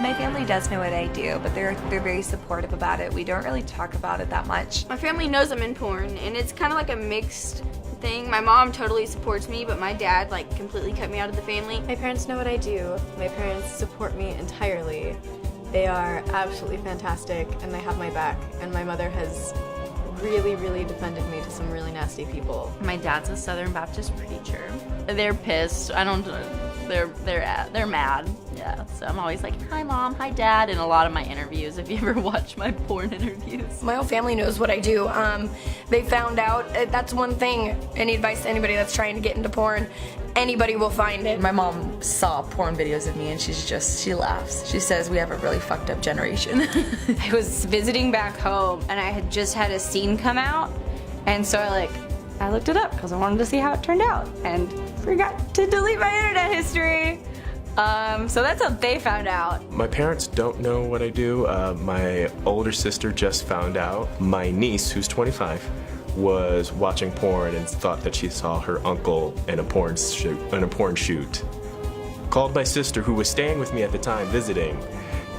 My family does know what I do, but they're very supportive about it. We don't really talk about it that much. My family knows I'm in porn, and it's kind of like a mixed thing. My mom totally supports me, but my dad like completely cut me out of the family. My parents know what I do. My parents support me entirely. They are absolutely fantastic, and they have my back. And my mother has really defended me to some really nasty people. My dad's a Southern Baptist preacher. They're pissed. They're mad. Yeah, so I'm always like, hi mom, hi dad, in a lot of my interviews, if you ever watch my porn interviews. My whole family knows what I do. They found out, that's one thing, any advice to anybody that's trying to get into porn, anybody will find it. My mom saw porn videos of me and she laughs. She says we have a really fucked up generation. I was visiting back home and I had just had a scene come out, and so I looked it up because I wanted to see how it turned out and forgot to delete my internet history. So that's how they found out. My parents don't know what I do. My older sister just found out. My niece, who's 25, was watching porn and thought that she saw her uncle in a porn shoot. Called my sister, who was staying with me at the time, visiting,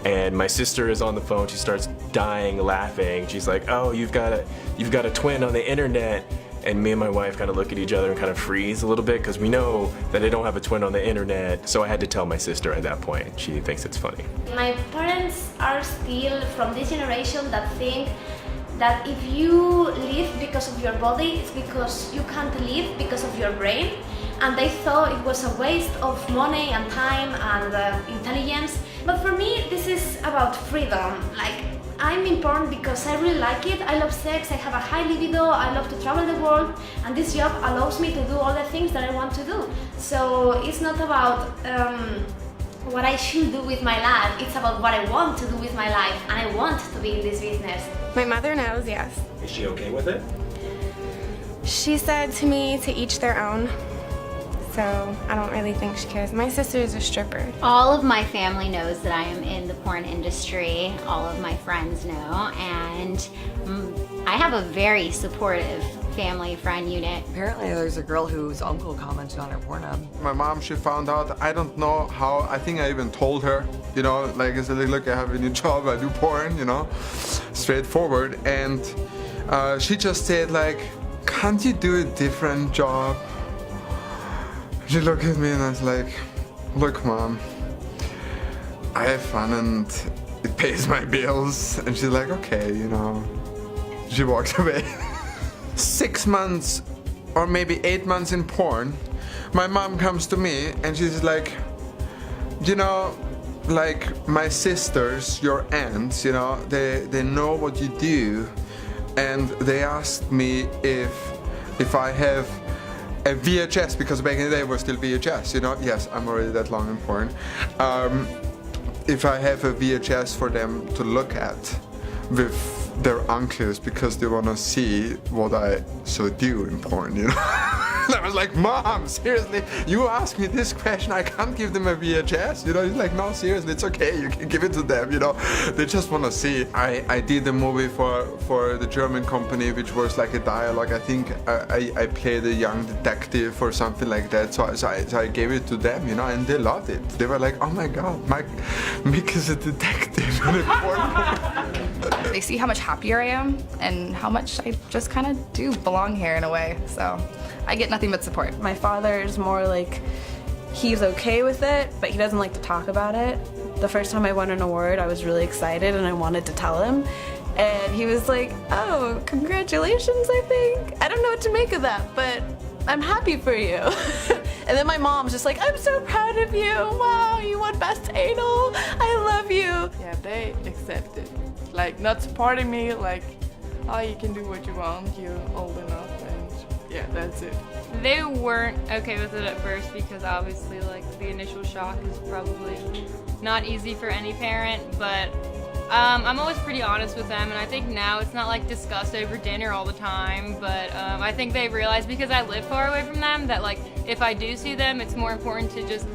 and my sister is on the phone. She starts dying laughing. She's like, "Oh, you've got a twin on the internet." And me and my wife kind of look at each other and kind of freeze a little bit because we know that I don't have a twin on the internet. So I had to tell my sister at that point. She thinks it's funny. My parents are still from this generation that think that if you live because of your body, it's because you can't live because of your brain. And they thought it was a waste of money and time and intelligence. But for me, this is about freedom. I'm in porn because I really like it. I love sex, I have a high libido, I love to travel the world, and this job allows me to do all the things that I want to do. So it's not about what I should do with my life, it's about what I want to do with my life, and I want to be in this business. My mother knows, yes. Is she okay with it? She said to me to each their own. So I don't really think she cares. My sister is a stripper. All of my family knows that I am in the porn industry. All of my friends know, and I have a very supportive family friend unit. Apparently there's a girl whose uncle commented on her Pornhub. My mom, she found out, I don't know how, I think I even told her, you know, like I said, look, I have a new job, I do porn, you know, straightforward. And she just said like, can't you do a different job? She looked at me and I was like, look mom, I have fun and it pays my bills. And she's like, okay, you know. She walked away. 6 months or maybe 8 months in porn, my mom comes to me and she's like, you know, like my sisters, your aunts, you know, they know what you do, and they asked me if I have a VHS, because back in the day it was still VHS, you know. Yes, I'm already that long in porn. If I have a VHS for them to look at with their uncles, because they want to see what I so do in porn, you know. I was like, mom, seriously, you ask me this question, I can't give them a VHS, you know. He's like, no, seriously, it's okay, you can give it to them, you know. They just want to see. I did a movie for the German company, which was like a dialogue. I think I played a young detective or something like that, so I gave it to them, you know, and they loved it. They were like, oh my god, Mick is a detective in a porn movie. They see how much happier I am and how much I just kind of do belong here in a way, so I get nothing but support. My father is more like, he's okay with it, but he doesn't like to talk about it. The first time I won an award, I was really excited and I wanted to tell him. And he was like, oh, congratulations, I think. I don't know what to make of that, but I'm happy for you. And then my mom's just like, I'm so proud of you. Wow, you won Best Anal. I love you. Yeah, they accept it. Like, not supporting me, like, oh, you can do what you want, you're old enough, and yeah, that's it. They weren't okay with it at first because obviously, like, the initial shock is probably not easy for any parent, but I'm always pretty honest with them, and I think now it's not like discussed over dinner all the time, but I think they realize, because I live far away from them, that like if I do see them, it's more important to just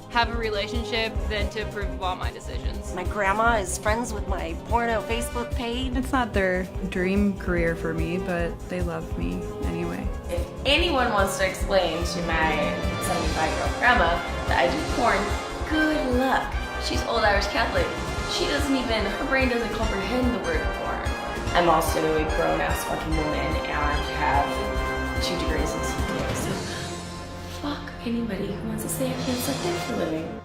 have a relationship than to approve all my decisions. My grandma is friends with my porno Facebook page. It's not their dream career for me, but they love me anyway. If anyone wants to explain to my 75-year-old grandma that I do porn, good luck. She's old Irish Catholic. She doesn't even, her brain doesn't comprehend the word porn. I'm also a grown-ass fucking woman and have 2 degrees in CPA, so fuck anybody who wants to say I can't suck dick for a living.